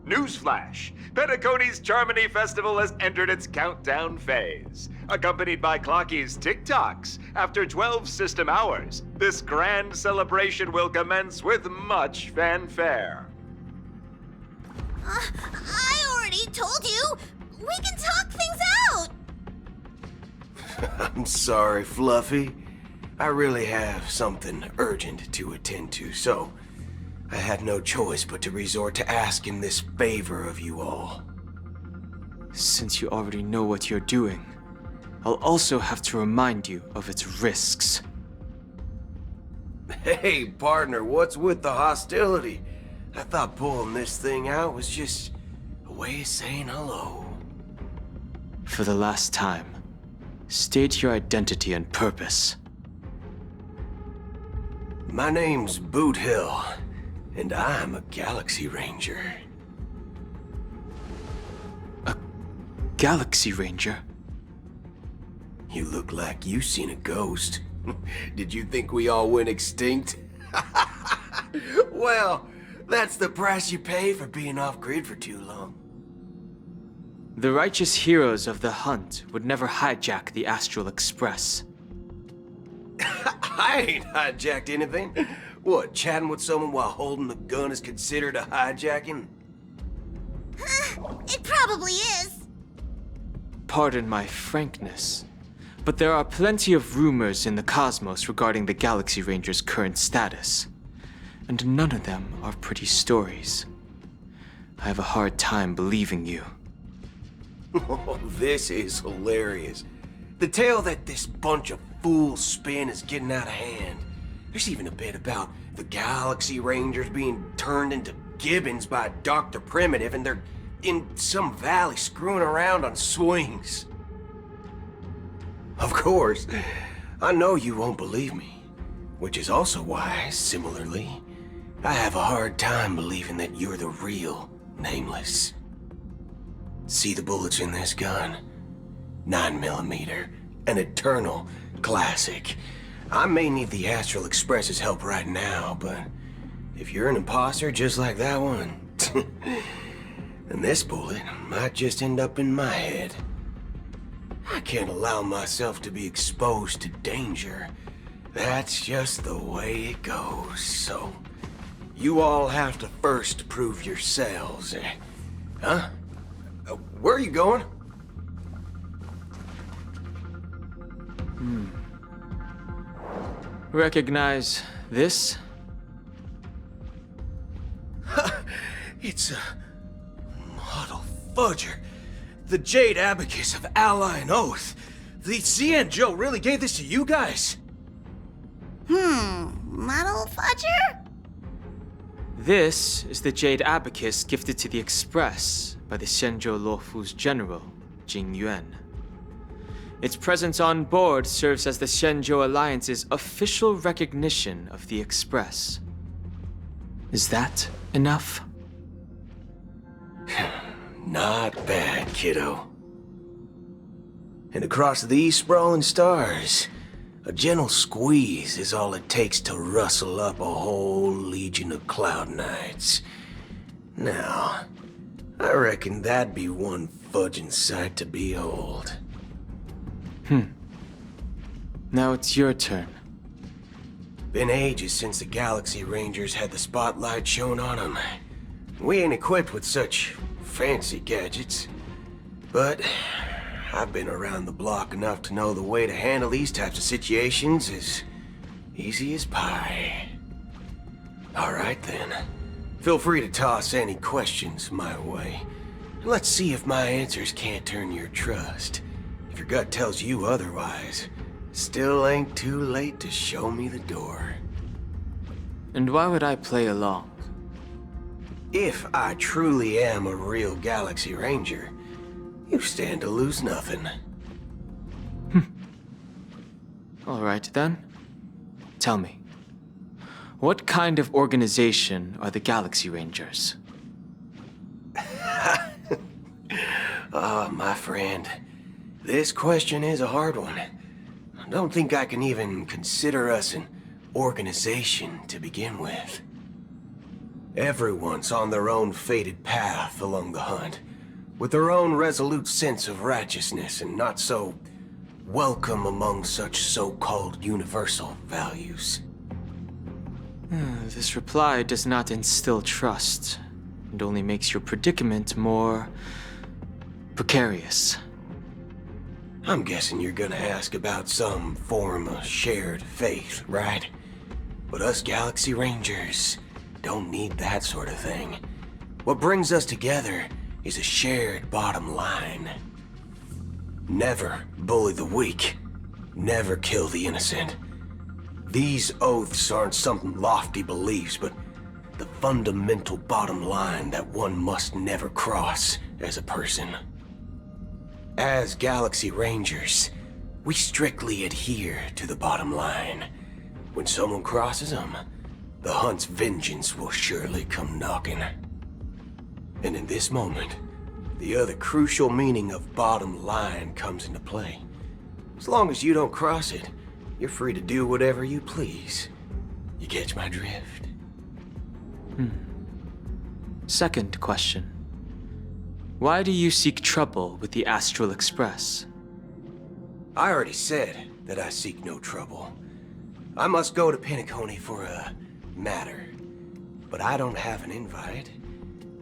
Newsflash! Penacony's Charmony Festival has entered its countdown phase. Accompanied by Clocky's TikToks, after 12 system hours, this grand celebration will commence with much fanfare. I already told you! We can talk things out! I'm sorry, Fluffy. I really have something urgent to attend to, so I had no choice but to resort to asking this favor of you all. Since you already know what you're doing, I'll also have to remind you of its risks. Hey, partner, what's with the hostility? I thought pulling this thing out was just a way of saying hello. For the last time, state your identity and purpose. My name's Boot Hill, and I'm a Galaxy Ranger. A Galaxy Ranger? You look like you seen a ghost. Did you think we all went extinct? Well, that's the price you pay for being off-grid for too long. The righteous heroes of the hunt would never hijack the Astral Express. I ain't hijacked anything. What, chatting with someone while holding the gun is considered a hijacking? It probably is. Pardon my frankness, but there are plenty of rumors in the cosmos regarding the Galaxy Ranger's current status, and none of them are pretty stories. I have a hard time believing you. Oh, this is hilarious. The tale that this bunch of fools spin is getting out of hand. There's even a bit about the Galaxy Rangers being turned into gibbons by Dr. Primitive, and they're in some valley screwing around on swings. Of course, I know you won't believe me, which is also why, similarly, I have a hard time believing that you're the real Nameless. See the bullets in this gun? 9mm, an eternal classic. I may need the Astral Express's help right now, but if you're an imposter just like that one, then this bullet might just end up in my head. I can't allow myself to be exposed to danger. That's just the way it goes, so you all have to first prove yourselves. Huh? Where are you going? Recognize this? It's a model fudger. The Jade Abacus of Ally and Oath. The CN Joe really gave this to you guys? Model fudger? This is the Jade Abacus gifted to the Express by the Shenzhou Luofu's general, Jing Yuan. Its presence on board serves as the Shenzhou Alliance's official recognition of the Express. Is that enough? Not bad, kiddo. And across these sprawling stars, a gentle squeeze is all it takes to rustle up a whole legion of Cloud Knights. Now, I reckon that'd be one fudging sight to behold. Now it's your turn. Been ages since the Galaxy Rangers had the spotlight shown on them. We ain't equipped with such fancy gadgets, but I've been around the block enough to know the way to handle these types of situations is easy as pie. All right then, feel free to toss any questions my way. Let's see if my answers can't turn your trust. If your gut tells you otherwise, still ain't too late to show me the door. And why would I play along? If I truly am a real Galaxy Ranger, you stand to lose nothing. All right then. Tell me, what kind of organization are the Galaxy Rangers? My friend, this question is a hard one. I don't think I can even consider us an organization to begin with. Everyone's on their own fated path along the hunt, with their own resolute sense of righteousness and not so welcome among such so-called universal values. This reply does not instill trust, and only makes your predicament more precarious. I'm guessing you're gonna ask about some form of shared faith, right? But us Galaxy Rangers don't need that sort of thing. What brings us together is a shared bottom line. Never bully the weak. Never kill the innocent. These oaths aren't some lofty beliefs, but the fundamental bottom line that one must never cross as a person. As Galaxy Rangers, we strictly adhere to the bottom line. When someone crosses them, the hunt's vengeance will surely come knocking. And in this moment, the other crucial meaning of bottom line comes into play. As long as you don't cross it, you're free to do whatever you please. You catch my drift? Second question. Why do you seek trouble with the Astral Express? I already said that I seek no trouble. I must go to Penacony for a matter. But I don't have an invite.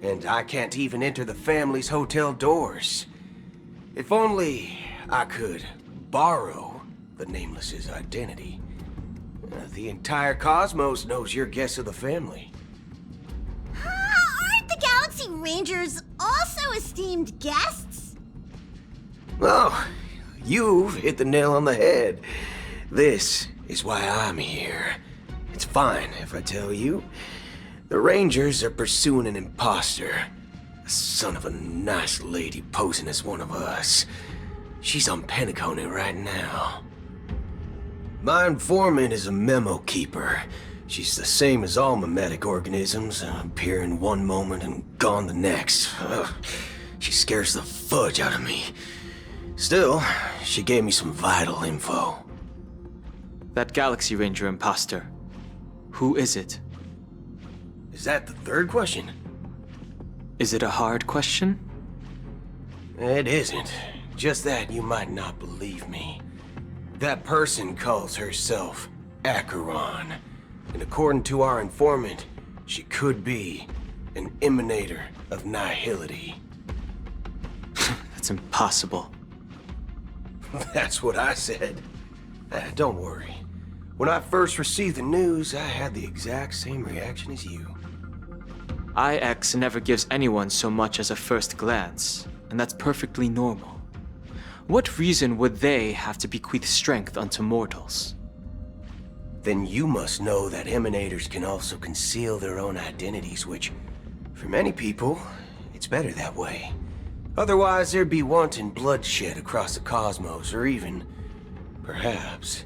And I can't even enter the family's hotel doors. If only I could borrow the Nameless's identity. The entire cosmos knows your guess of the family. Aren't the Galaxy Rangers also esteemed guests? Oh, you've hit the nail on the head. This is why I'm here. It's fine if I tell you. The Rangers are pursuing an imposter. A son of a nice lady posing as one of us. She's on Penacony right now. My informant is a memo keeper. She's the same as all mimetic organisms, appearing one moment and gone the next. Ugh, she scares the fudge out of me. Still, she gave me some vital info. That Galaxy Ranger imposter. Who is it? Is that the third question? Is it a hard question? It isn't. Just that you might not believe me. That person calls herself Acheron. And according to our informant, she could be an emanator of nihility. That's impossible. That's what I said. Don't worry. When I first received the news, I had the exact same reaction as you. IX never gives anyone so much as a first glance, and that's perfectly normal. What reason would they have to bequeath strength unto mortals? Then you must know that emanators can also conceal their own identities, which, for many people, it's better that way. Otherwise, there'd be wanton bloodshed across the cosmos, or even, perhaps,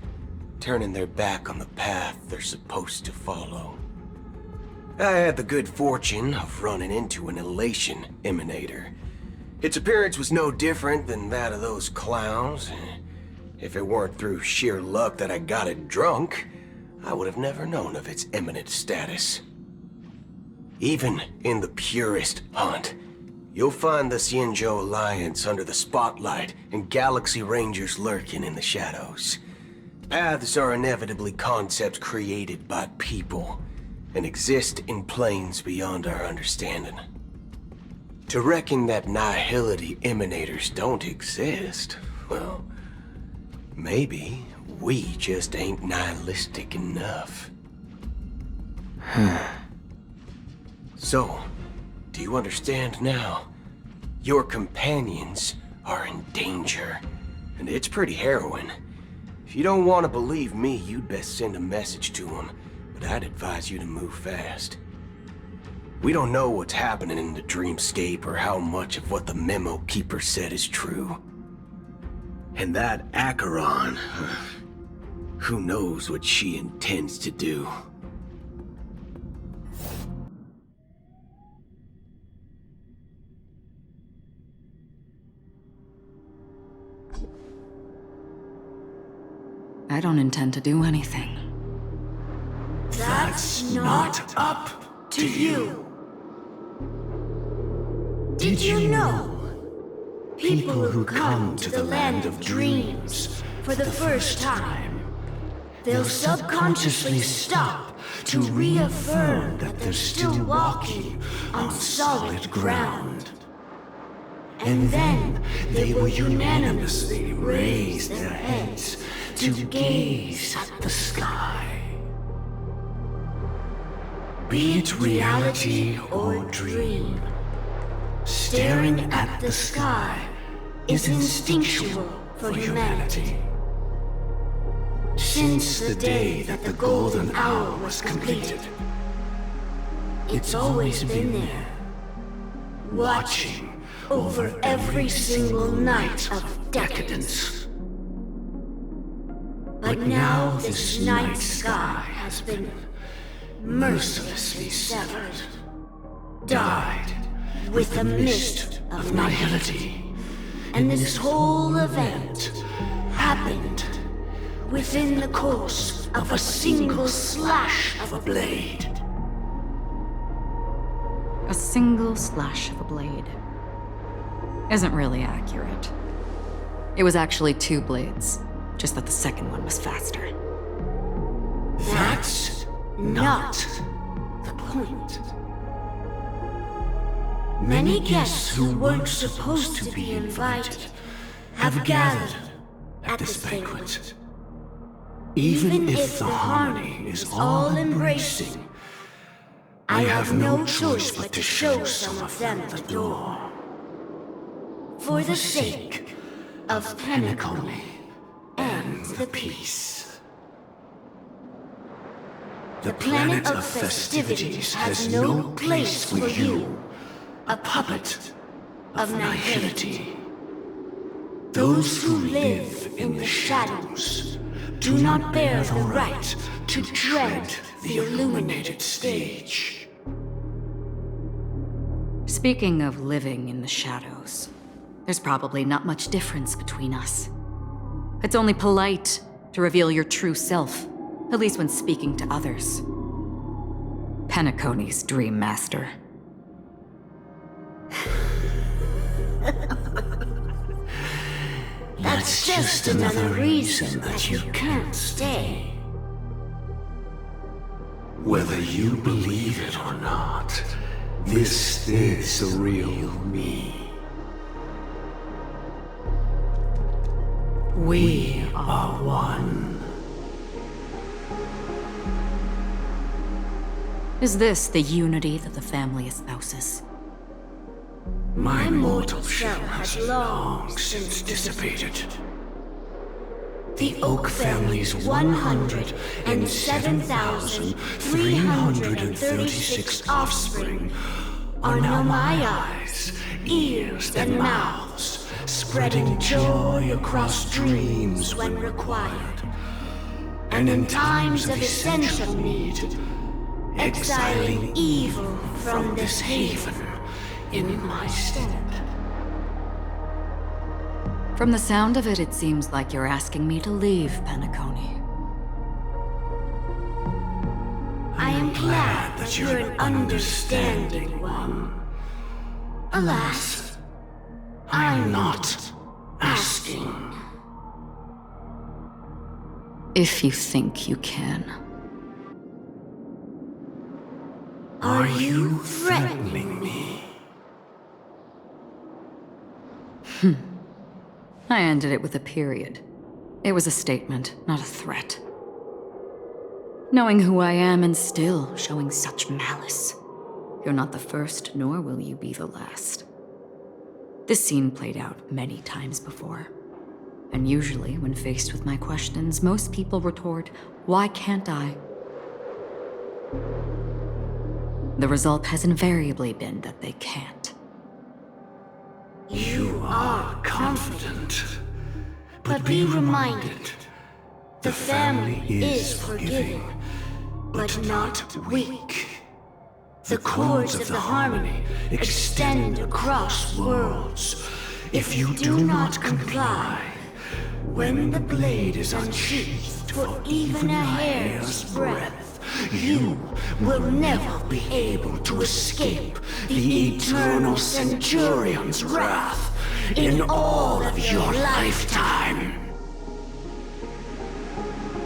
turning their back on the path they're supposed to follow. I had the good fortune of running into an elation emanator. Its appearance was no different than that of those clowns. If it weren't through sheer luck that I got it drunk, I would have never known of its eminent status. Even in the purest hunt, you'll find the Xianzhou Alliance under the spotlight and Galaxy Rangers lurking in the shadows. Paths are inevitably concepts created by people and exist in planes beyond our understanding. To reckon that nihility emanators don't exist, well, maybe we just ain't nihilistic enough. So, do you understand now? Your companions are in danger, and it's pretty harrowing. If you don't want to believe me, you'd best send a message to them, but I'd advise you to move fast. We don't know what's happening in the dreamscape or how much of what the memo keeper said is true. And that Acheron, who knows what she intends to do. I don't intend to do anything. That's not up to you. Did you know? People who come to the land of dreams for the first time, they'll subconsciously stop to reaffirm that they're still walking on solid ground. And then they will unanimously raise their heads to gaze at the sky. Be it reality or dream, staring at the sky is instinctual for humanity. Since the day that the golden hour was completed, it's always been there, watching over every single night of decadence. But now this night sky has been mercilessly severed, dyed with the mist of nihility. And this whole event happened within the course of a single slash of a blade. A single slash of a blade isn't really accurate. It was actually 2 blades, just that the second one was faster. That's not the point. Many guests who weren't supposed to be invited have gathered at this banquet. Even if the harmony is all-embracing, I have no choice but to show some of them the door. For the sake of Penacony and the peace. The planet of festivities has no place for you, a puppet of nihility. Those who live in the shadows do not bear the right to tread the illuminated stage. Speaking of living in the shadows, there's probably not much difference between us. It's only polite to reveal your true self, at least when speaking to others. Penacony's Dream Master. That's just another reason that you can't stay. Whether you believe it or not, this is the real me. We are one. Is this the unity that the family espouses? My mortal shell has long since dissipated. The Oak family's 107,336 offspring are now my eyes, ears, and mouths, spreading joy across dreams when required, and in times of essential need, exiling evil from this haven in my stead. From the sound of it, it seems like you're asking me to leave Penacony. I am glad that you're an understanding one. Alas, I'm not asking. If you think you can. Are you threatening me? I ended it with a period. It was a statement, not a threat. Knowing who I am and still showing such malice. You're not the first, nor will you be the last. This scene played out many times before. And usually, when faced with my questions, most people retort, "Why can't I?" The result has invariably been that they can't. You are confident, but be reminded, the family is forgiving, but not weak. The cords of the harmony extend across worlds. If you do not comply, when the blade is unsheathed for even a hair's breadth, you will never be able to escape the eternal Centurion's wrath in all of your lifetime.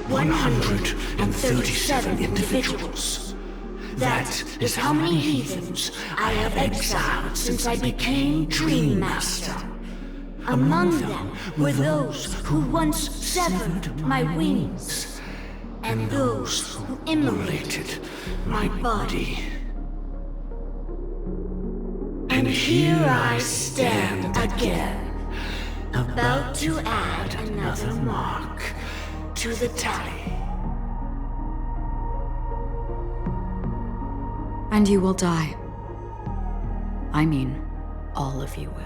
137 individuals. That is how many heathens I have exiled since I became Dream Master. Among them were those who once severed my wings, and those who immolated my body. And here I stand again, about to add another mark to the tally. And you will die. I mean, all of you will.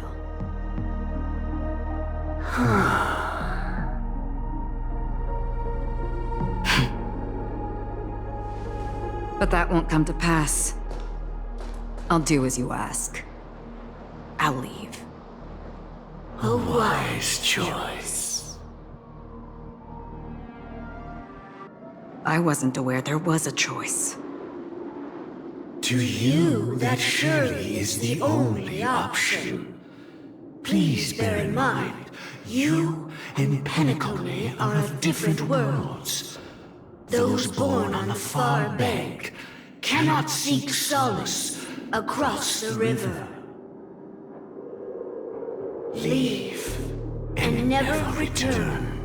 But that won't come to pass. I'll do as you ask. I'll leave. A wise choice. I wasn't aware there was a choice. To you, that surely is the only option. Please bear in mind, you and Penacony are of different worlds. Those born on the far bank cannot seek solace across the river. Leave and never return.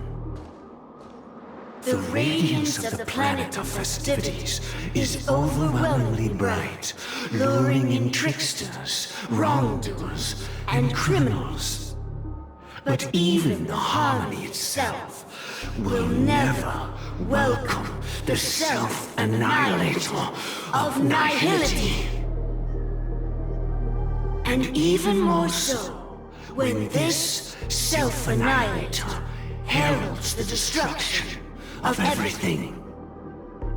The radiance of the planet of festivities is overwhelmingly bright, luring in tricksters, wrongdoers, and criminals. But even the harmony itself will never welcome the self-annihilator of nihility. And even more so, when this self-annihilator heralds the destruction of everything.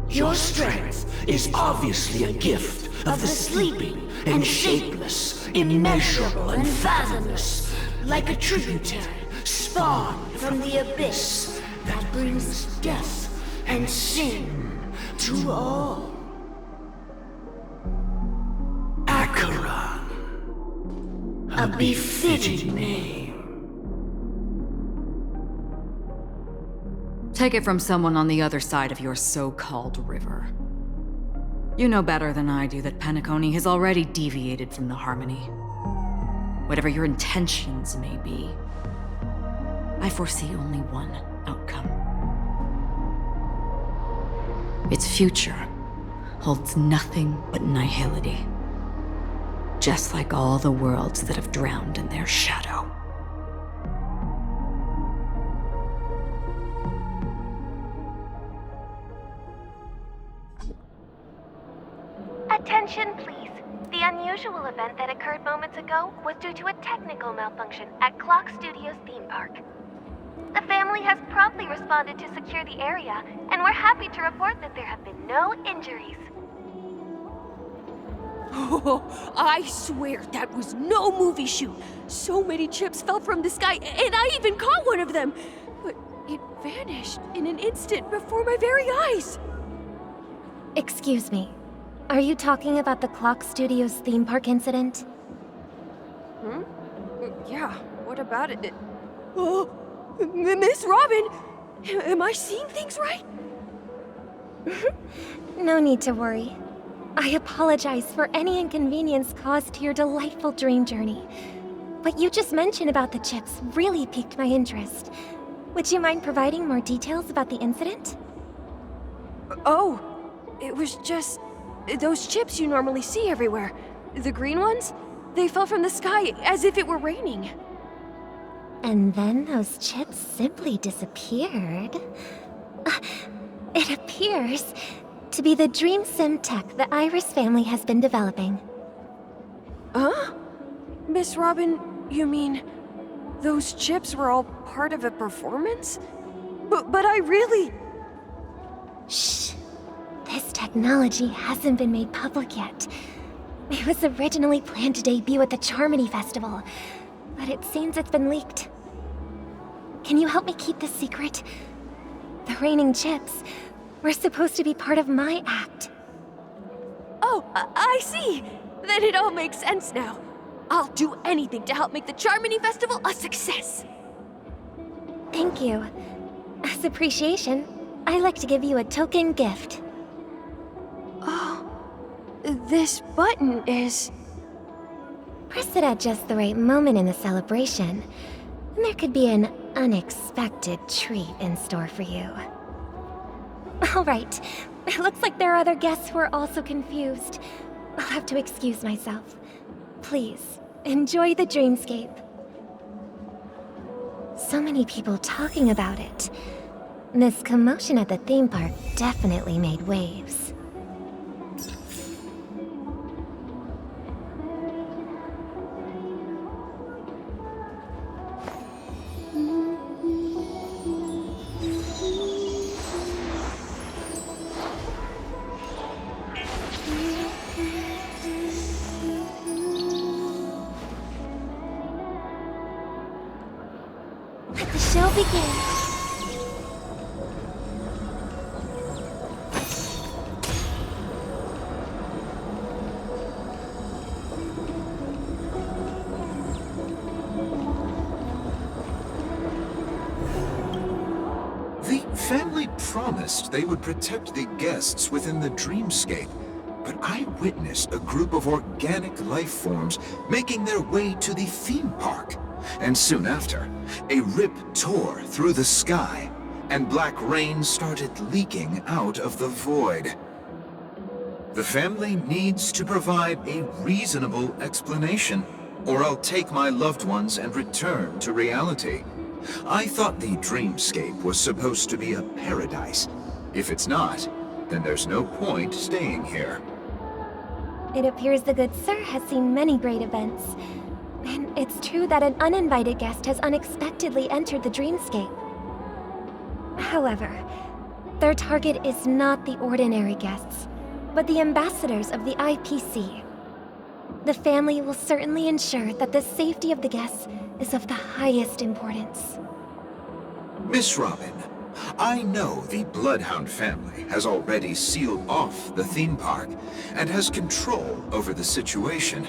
Your strength is obviously a gift of the sleeping and shapeless, immeasurable and fathomless, like a tributary spawned from the abyss that brings death and sin to all. Acheron, a befitting name. Take it from someone on the other side of your so-called river. You know better than I do that Penacony has already deviated from the harmony. Whatever your intentions may be, I foresee only one outcome. Its future holds nothing but nihility. Just like all the worlds that have drowned in their shadow. Attention, please. The unusual event that occurred moments ago was due to a technical malfunction at Clock Studios theme park. The family has promptly responded to secure the area, and we're happy to report that there have been no injuries. Oh, I swear that was no movie shoot. So many chips fell from the sky, and I even caught one of them. But it vanished in an instant before my very eyes. Excuse me. Are you talking about the Clock Studios theme park incident? Yeah, what about it? Oh, Miss Robin! Am I seeing things right? No need to worry. I apologize for any inconvenience caused to your delightful dream journey. What you just mentioned about the chips really piqued my interest. Would you mind providing more details about the incident? Oh, it was just those chips you normally see everywhere. The green ones? They fell from the sky as if it were raining. And then those chips simply disappeared. It appears to be the Dream Sim tech the Iris family has been developing. Huh? Miss Robin, you mean those chips were all part of a performance? But I really... Shh. This technology hasn't been made public yet. It was originally planned to debut at the Charmony Festival, but it seems it's been leaked. Can you help me keep this secret? The raining chips We're supposed to be part of my act. Oh, I see. Then it all makes sense now. I'll do anything to help make the Charmony Festival a success. Thank you. As appreciation, I'd like to give you a token gift. Oh, this button is... Press it at just the right moment in the celebration, and there could be an unexpected treat in store for you. All right, it looks like there are other guests who are also confused. I'll have to excuse myself. Please, enjoy the dreamscape. So many people talking about it. This commotion at the theme park definitely made waves. Let the show begin. The family promised they would protect the guests within the dreamscape, but I witnessed a group of organic life forms making their way to the theme park. And soon after, a rip tore through the sky, and black rain started leaking out of the void. The family needs to provide a reasonable explanation, or I'll take my loved ones and return to reality. I thought the dreamscape was supposed to be a paradise. If it's not, then there's no point staying here. It appears the good sir has seen many great events. And it's true that an uninvited guest has unexpectedly entered the dreamscape. However, their target is not the ordinary guests, but the ambassadors of the IPC. The family will certainly ensure that the safety of the guests is of the highest importance. Miss Robin, I know the Bloodhound family has already sealed off the theme park and has control over the situation,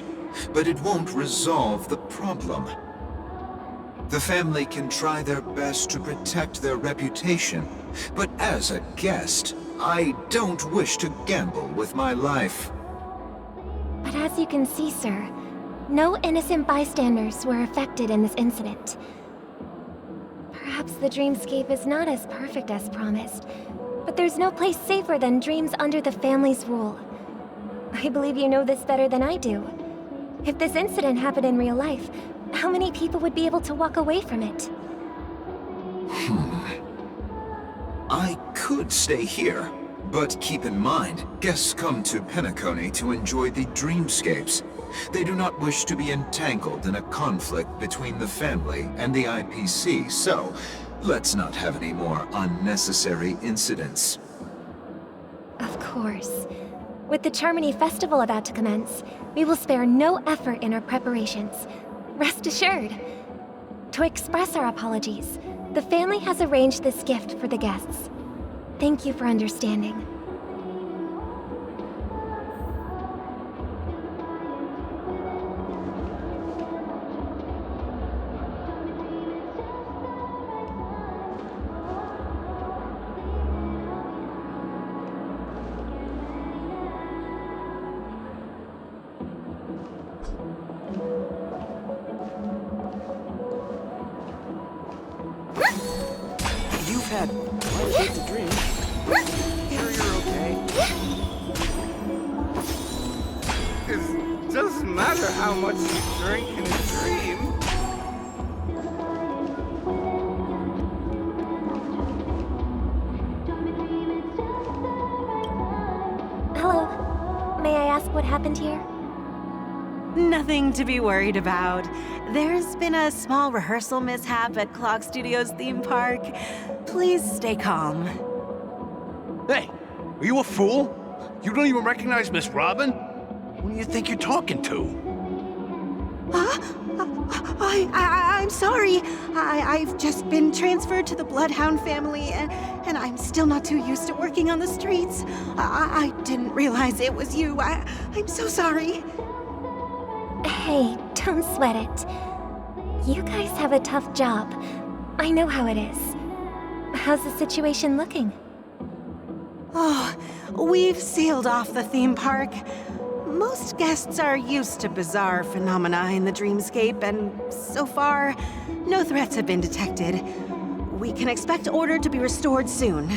but it won't resolve the problem. The family can try their best to protect their reputation, but as a guest, I don't wish to gamble with my life. But as you can see, sir, no innocent bystanders were affected in this incident. Perhaps the dreamscape is not as perfect as promised, but there's no place safer than dreams under the family's rule. I believe you know this better than I do. If this incident happened in real life, how many people would be able to walk away from it? I could stay here, but keep in mind, guests come to Penacony to enjoy the dreamscapes. They do not wish to be entangled in a conflict between the family and the IPC, so let's not have any more unnecessary incidents. Of course. With the Charmony Festival about to commence, we will spare no effort in our preparations. Rest assured. To express our apologies, the family has arranged this gift for the guests. Thank you for understanding. You've had quite a drink. Sure you're okay? It doesn't matter how much you drink in a dream. Hello. May I ask what happened here? Nothing to be worried about. There's been a small rehearsal mishap at Clock Studios theme park. Please stay calm. Hey, are you a fool? You don't even recognize Miss Robin? Who do you think you're talking to? Huh? I'm sorry. I've just been transferred to the Bloodhound family, and I'm still not too used to working on the streets. I didn't realize it was you. I'm so sorry. Hey, don't sweat it. You guys have a tough job. I know how it is. How's the situation looking? Oh, we've sealed off the theme park. Most guests are used to bizarre phenomena in the dreamscape, and so far, no threats have been detected. We can expect order to be restored soon.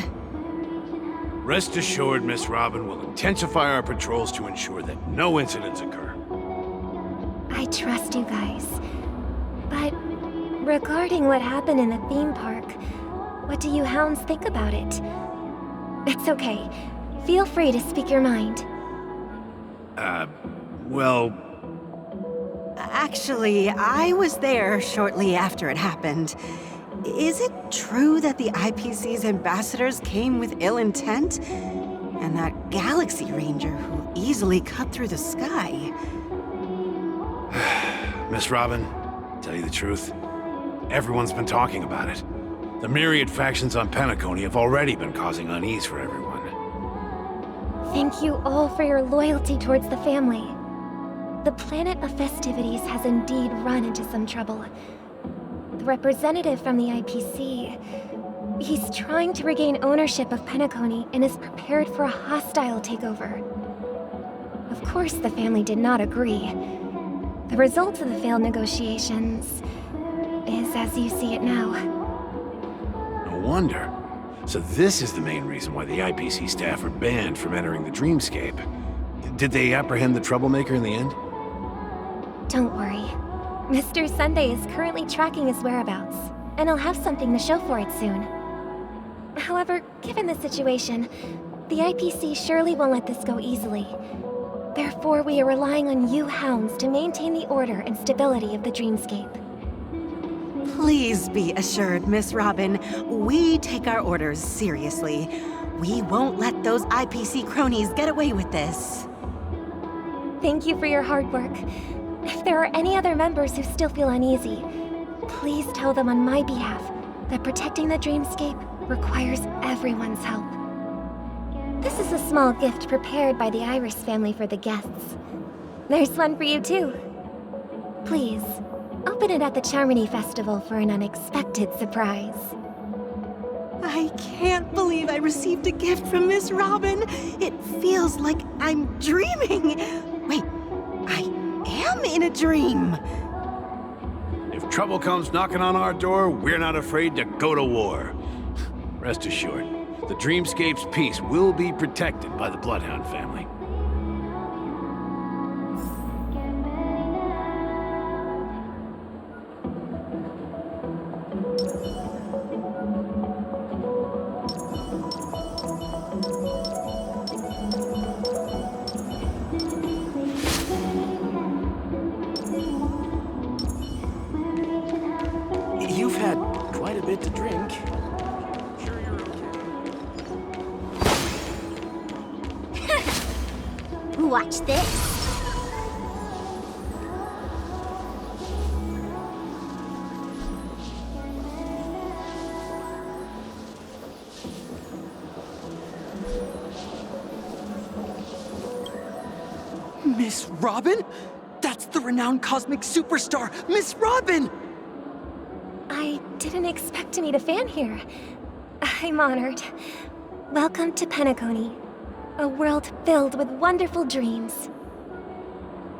Rest assured, Miss Robin will intensify our patrols to ensure that no incidents occur. I trust you guys. But regarding what happened in the theme park, what do you hounds think about it? It's okay. Feel free to speak your mind. Well... Actually, I was there shortly after it happened. Is it true that the IPC's ambassadors came with ill intent? And that Galaxy Ranger who easily cut through the sky? Miss Robin, tell you the truth, everyone's been talking about it. The myriad factions on Penacony have already been causing unease for everyone. Thank you all for your loyalty towards the family. The planet of festivities has indeed run into some trouble. The representative from the IPC, he's trying to regain ownership of Penacony and is prepared for a hostile takeover. Of course, the family did not agree. The result of the failed negotiations is as you see it now. No wonder. So this is the main reason why the IPC staff are banned from entering the dreamscape. Did they apprehend the troublemaker in the end? Don't worry. Mr. Sunday is currently tracking his whereabouts, and he'll have something to show for it soon. However, given the situation, the IPC surely won't let this go easily. Therefore, we are relying on you hounds to maintain the order and stability of the dreamscape. Please be assured, Miss Robin, we take our orders seriously. We won't let those IPC cronies get away with this. Thank you for your hard work. If there are any other members who still feel uneasy, please tell them on my behalf that protecting the dreamscape requires everyone's help. This is a small gift prepared by the Iris family for the guests. There's one for you too. Please, open it at the Charmony Festival for an unexpected surprise. I can't believe I received a gift from Miss Robin. It feels like I'm dreaming. Wait, I am in a dream. If trouble comes knocking on our door, we're not afraid to go to war. Rest assured, the dreamscape's peace will be protected by the Bloodhound family. You've had quite a bit to drink. Sure you're okay. Watch this. Miss Robin? That's the renowned cosmic superstar, Miss Robin! I didn't expect to meet a fan here. I'm honored. Welcome to Penacony, a world filled with wonderful dreams.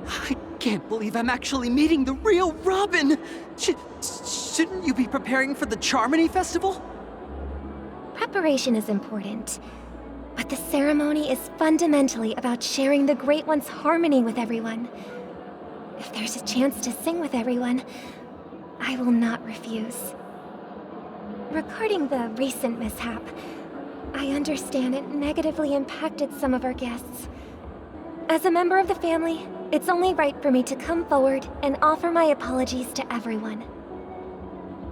I can't believe I'm actually meeting the real Robin! Shouldn't you be preparing for the Charmony Festival? Preparation is important, but the ceremony is fundamentally about sharing the Great One's harmony with everyone. If there's a chance to sing with everyone, I will not refuse. Regarding the recent mishap, I understand it negatively impacted some of our guests. As a member of the family, it's only right for me to come forward and offer my apologies to everyone.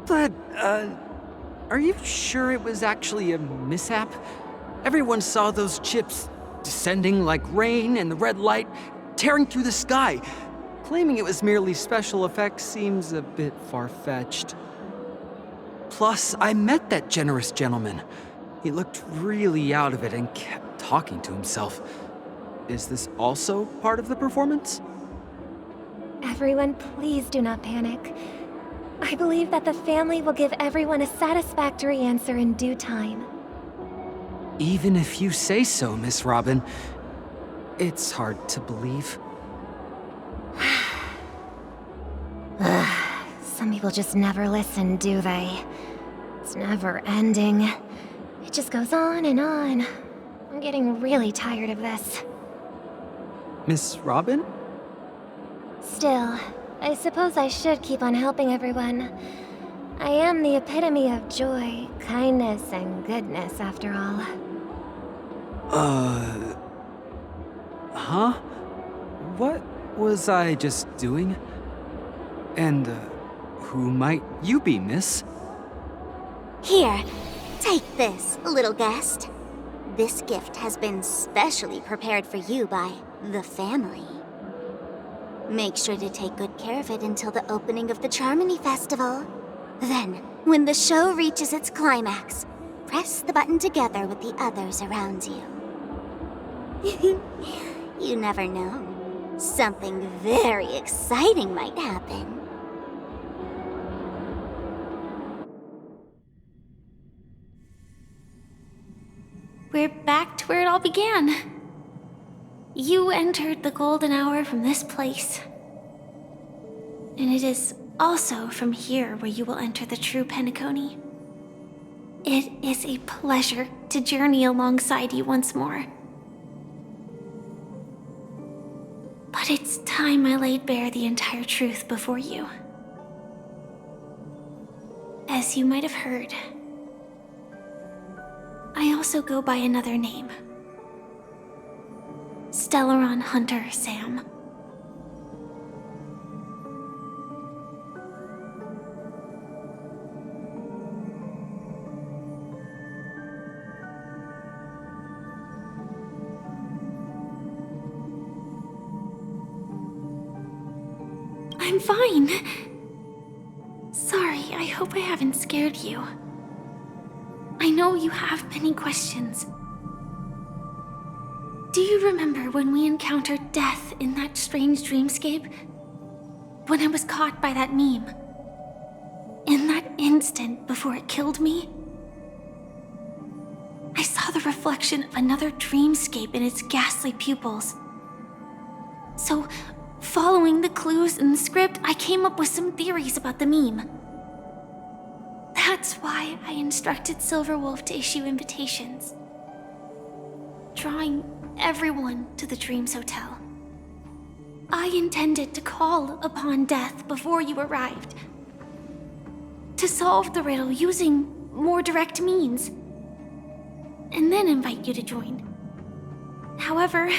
But, are you sure it was actually a mishap? Everyone saw those chips descending like rain and the red light tearing through the sky. claiming it was merely special effects seems a bit far-fetched. Plus, I met that generous gentleman. He looked really out of it and kept talking to himself. Is this also part of the performance? Everyone, please do not panic. I believe that the family will give everyone a satisfactory answer in due time. Even if you say so, Miss Robin, it's hard to believe. Some people just never listen, do they? It's never ending. It just goes on and on. I'm getting really tired of this. Miss Robin? Still, I suppose I should keep on helping everyone. I am the epitome of joy, kindness, and goodness, after all. Huh? What was I just doing? And, who might you be, miss? Here, take this, little guest. This gift has been specially prepared for you by the family. Make sure to take good care of it until the opening of the Charmony Festival. Then, when the show reaches its climax, press the button together with the others around you. You never know. Something very exciting might happen. We're back to where it all began. You entered the golden hour from this place. And it is also from here where you will enter the true Penacony. It is a pleasure to journey alongside you once more. But it's time I laid bare the entire truth before you. As you might have heard, I also go by another name. Stellaron Hunter Sam. I'm fine. Sorry, I hope I haven't scared you. I know you have many questions. Do you remember when we encountered death in that strange dreamscape? When I was caught by that meme? In that instant before it killed me? I saw the reflection of another dreamscape in its ghastly pupils. So, following the clues in the script, I came up with some theories about the meme. That's why I instructed Silverwolf to issue invitations, drawing everyone to the Dreams Hotel. I intended to call upon death before you arrived, to solve the riddle using more direct means, and then invite you to join. However,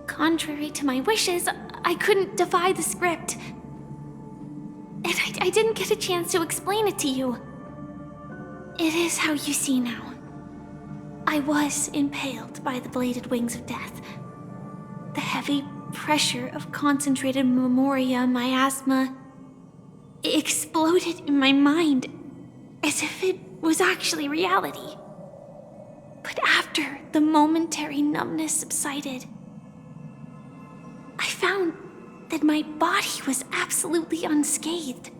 contrary to my wishes, I couldn't defy the script, and I didn't get a chance to explain it to you. It is how you see now. I was impaled by the bladed wings of death. The heavy pressure of concentrated memoria miasma exploded in my mind as if it was actually reality. But after the momentary numbness subsided, I found that my body was absolutely unscathed.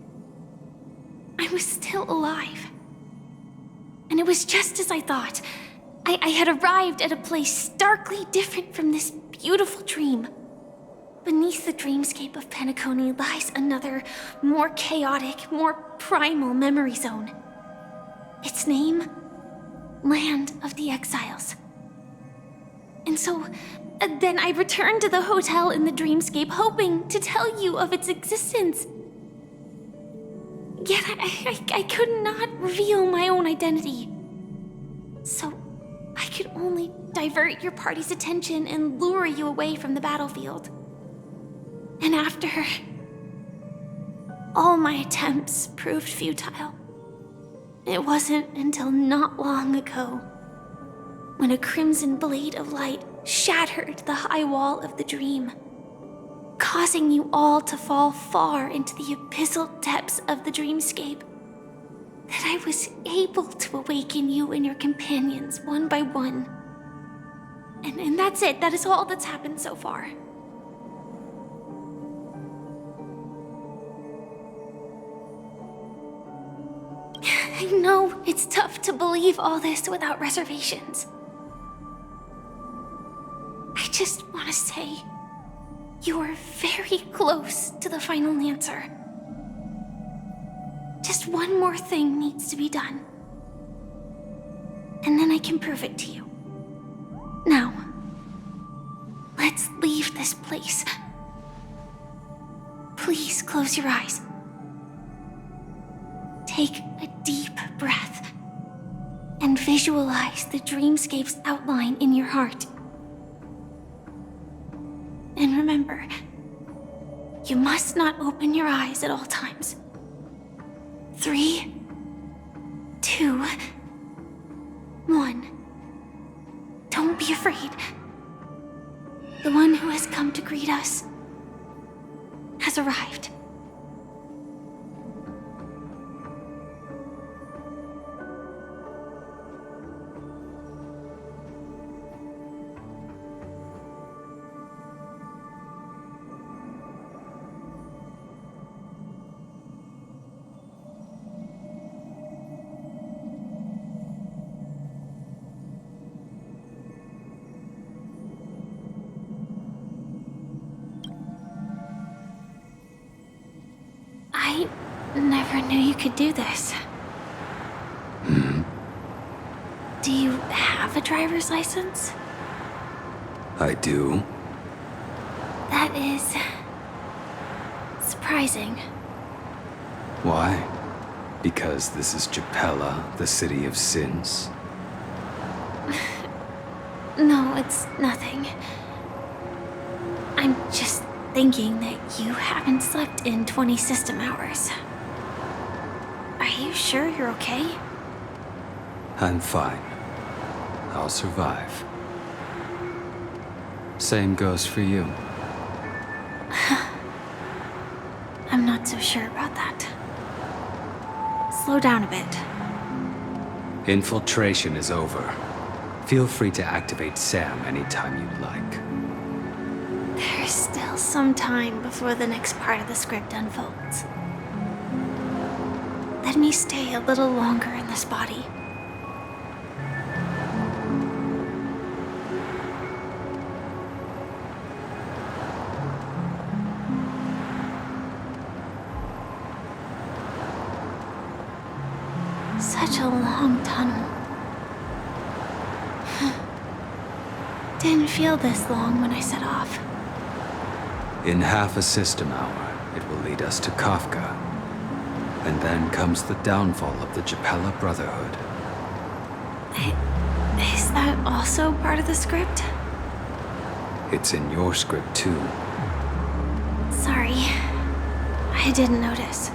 I was still alive. And it was just as I thought. I had arrived at a place starkly different from this beautiful dream. Beneath the dreamscape of Penacony lies another, more chaotic, more primal memory zone. Its name? Land of the Exiles. And so, then I returned to the hotel in the dreamscape, hoping to tell you of its existence. Yet I could not reveal my own identity. So I could only divert your party's attention and lure you away from the battlefield. And after all my attempts proved futile, it wasn't until not long ago when a crimson blade of light shattered the high wall of the dream, causing you all to fall far into the abyssal depths of the dreamscape. That I was able to awaken you and your companions one by one. And that's it. That is all that's happened so far. I know it's tough to believe all this without reservations. I just want to say, you are very close to the final answer. Just one more thing needs to be done. And then I can prove it to you. Now, let's leave this place. Please close your eyes. Take a deep breath and visualize the dreamscape's outline in your heart. And remember, you must not open your eyes at all times. 3, 2, 1. Don't be afraid. The one who has come to greet us has arrived. I never knew you could do this. Do you have a driver's license? I do. That is surprising. Why? Because this is Japella, the city of sins? No, it's nothing. I'm just thinking that you haven't slept in 20 system hours. Are you sure you're okay? I'm fine. I'll survive. Same goes for you. I'm not so sure about that. Slow down a bit. Infiltration is over. Feel free to activate Sam anytime you'd like. There's still some time before the next part of the script unfolds. Let me stay a little longer in this body. Such a long tunnel. Didn't feel this long when I set off. In half a system hour, it will lead us to Kafka. And then comes the downfall of the Japella Brotherhood. Is that also part of the script? It's in your script too. Sorry. I didn't notice.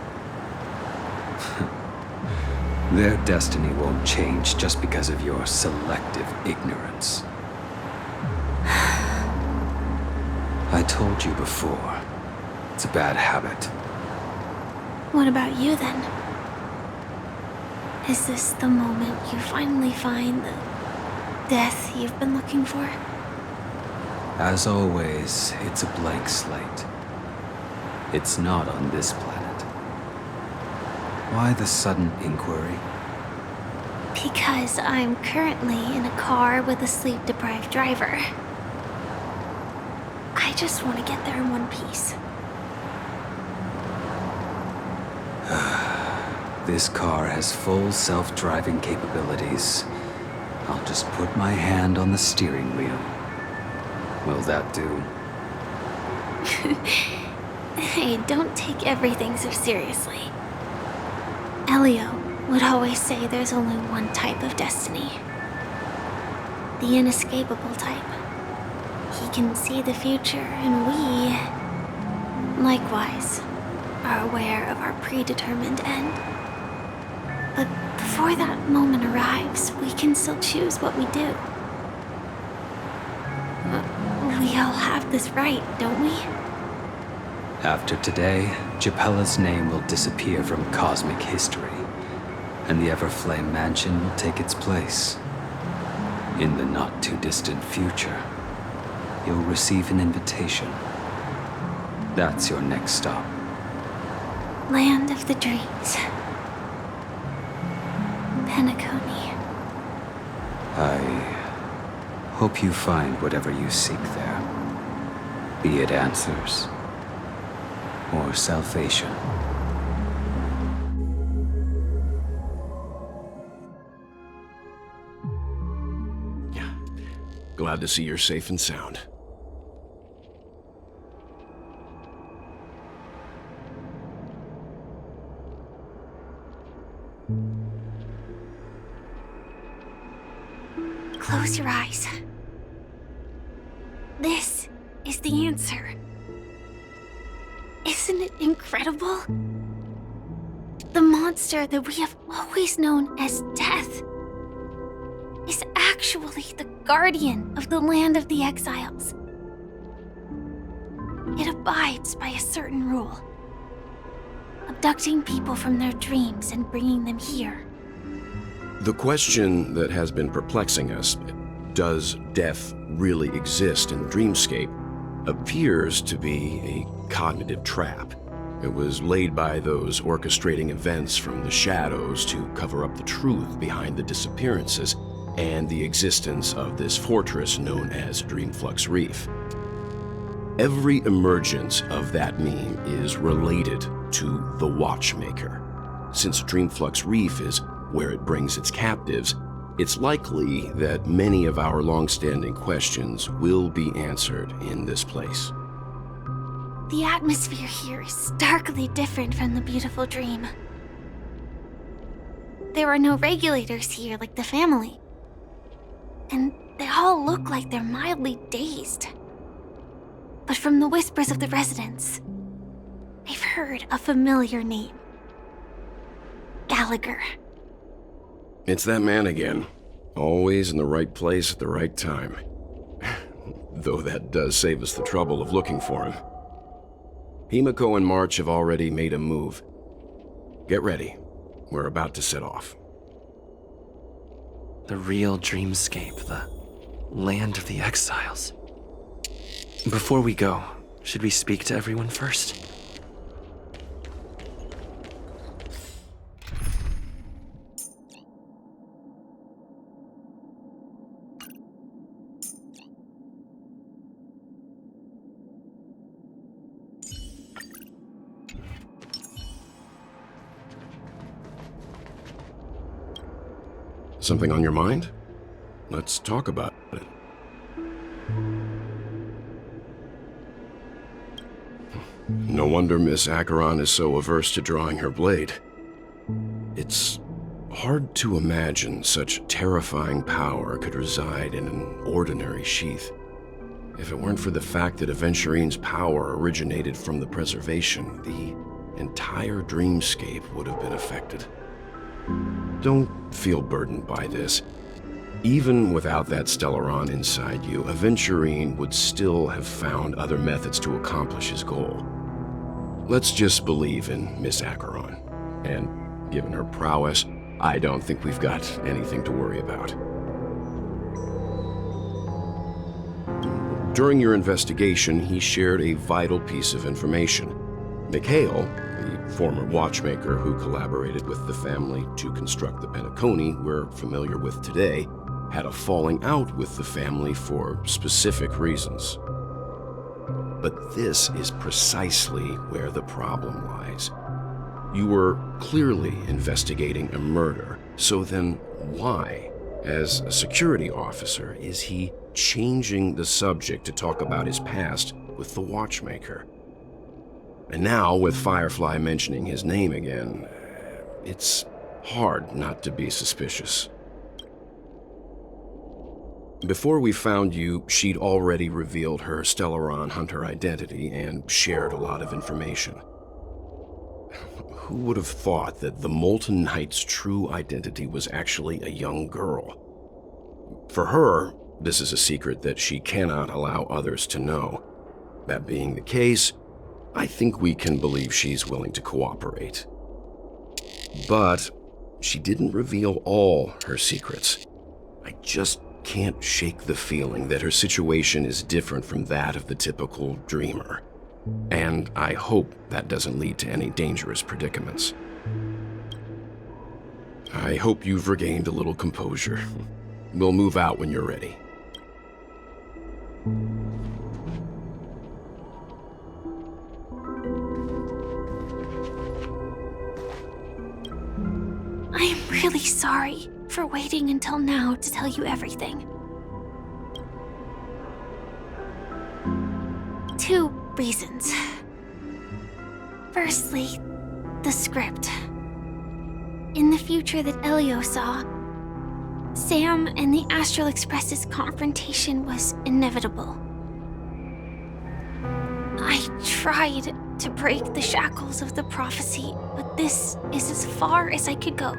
Their destiny won't change just because of your selective ignorance. I told you before, it's a bad habit. What about you then? Is this the moment you finally find the death you've been looking for? As always, it's a blank slate. It's not on this planet. Why the sudden inquiry? Because I'm currently in a car with a sleep-deprived driver. I just want to get there in one piece. This car has full self-driving capabilities. I'll just put my hand on the steering wheel. Will that do? Hey, don't take everything so seriously. Elio would always say there's only one type of destiny. The inescapable type. He can see the future, and we, likewise, are aware of our predetermined end. But before that moment arrives, we can still choose what we do. We all have this right, don't we? After today, Japella's name will disappear from cosmic history, and the Everflame Mansion will take its place. In the not-too-distant future, you'll receive an invitation. That's your next stop. Land of the Dreams. Penacony. I hope you find whatever you seek there. Be it answers or salvation. Glad to see you're safe and sound. Close your eyes. This is the answer. Isn't it incredible? The monster that we have always known as Death is actually the guardian of the land of the exiles. It abides by a certain rule, abducting people from their dreams and bringing them here. The question that has been perplexing us, does death really exist in the dreamscape, appears to be a cognitive trap. It was laid by those orchestrating events from the shadows to cover up the truth behind the disappearances and the existence of this fortress known as Dreamflux Reef. Every emergence of that meme is related to the Watchmaker. Since Dreamflux Reef is where it brings its captives, it's likely that many of our long-standing questions will be answered in this place. The atmosphere here is starkly different from the beautiful dream. There are no regulators here like the family. And they all look like they're mildly dazed. But from the whispers of the residents, I've heard a familiar name. Gallagher. It's that man again. Always in the right place at the right time. Though that does save us the trouble of looking for him. Himiko and March have already made a move. Get ready. We're about to set off. The real dreamscape, the land of the exiles. Before we go, should we speak to everyone first? Something on your mind? Let's talk about it. No wonder Miss Acheron is so averse to drawing her blade. It's hard to imagine such terrifying power could reside in an ordinary sheath. If it weren't for the fact that Aventurine's power originated from the preservation, the entire dreamscape would have been affected. Don't feel burdened by this. Even without that Stellaron inside you, Aventurine would still have found other methods to accomplish his goal. Let's just believe in Miss Acheron. And given her prowess, I don't think we've got anything to worry about. During your investigation, he shared a vital piece of information. Mikhail, the former watchmaker who collaborated with the family to construct the Penacony we're familiar with today, had a falling out with the family for specific reasons. But this is precisely where the problem lies. You were clearly investigating a murder, so then why, as a security officer, is he changing the subject to talk about his past with the watchmaker? And now, with Firefly mentioning his name again, it's hard not to be suspicious. Before we found you, she'd already revealed her Stellaron Hunter identity and shared a lot of information. Who would have thought that the Molten Knight's true identity was actually a young girl? For her, this is a secret that she cannot allow others to know. That being the case, I think we can believe she's willing to cooperate. But she didn't reveal all her secrets. I just can't shake the feeling that her situation is different from that of the typical dreamer. And I hope that doesn't lead to any dangerous predicaments. I hope you've regained a little composure. We'll move out when you're ready. I'm really sorry for waiting until now to tell you everything. 2 reasons. Firstly, the script. In the future that Elio saw, Sam and the Astral Express's confrontation was inevitable. I tried to break the shackles of the prophecy, but this is as far as I could go.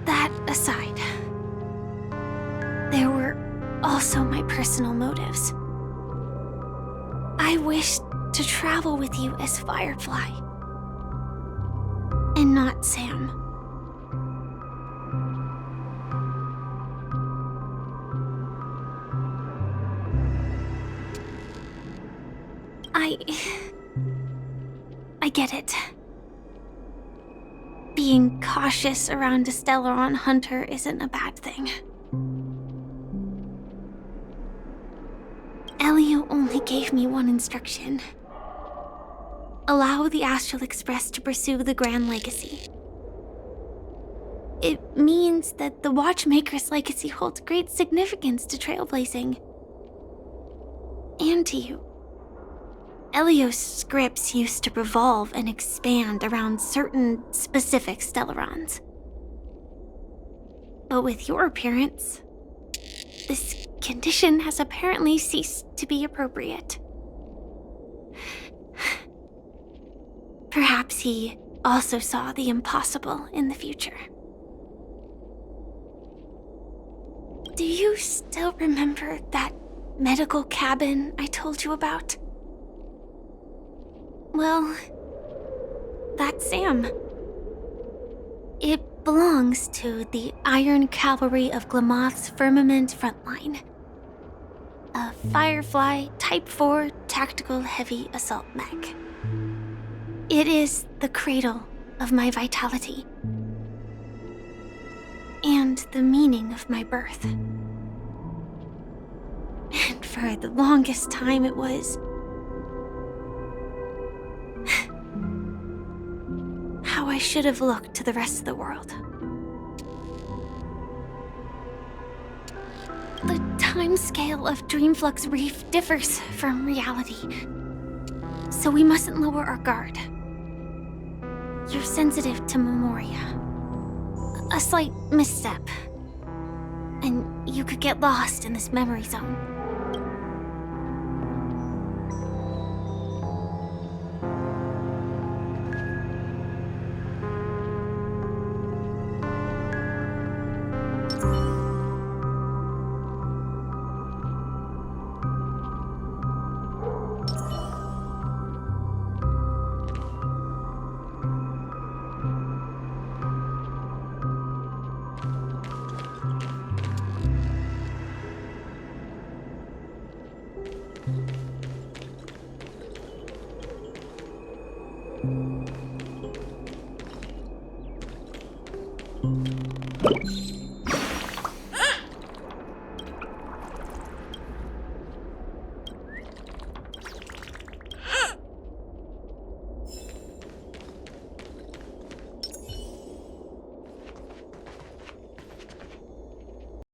That aside, there were also my personal motives. I wished to travel with you as Firefly, and not Sam. I get it. Being cautious around a Stellaron hunter isn't a bad thing. Elio only gave me one instruction. Allow the Astral Express to pursue the Grand Legacy. It means that the Watchmaker's legacy holds great significance to trailblazing. And to you. Elio's scripts used to revolve and expand around certain specific Stellarons. But with your appearance, this condition has apparently ceased to be appropriate. Perhaps he also saw the impossible in the future. Do you still remember that medical cabin I told you about? Well, that's Sam. It belongs to the Iron Cavalry of Glamoth's Firmament Frontline. A Firefly Type 4 Tactical Heavy Assault Mech. It is the cradle of my vitality. And the meaning of my birth. And for the longest time it was how I should have looked to the rest of the world. The timescale of Dreamflux Reef differs from reality, so we mustn't lower our guard. You're sensitive to Memoria. A slight misstep, and you could get lost in this memory zone.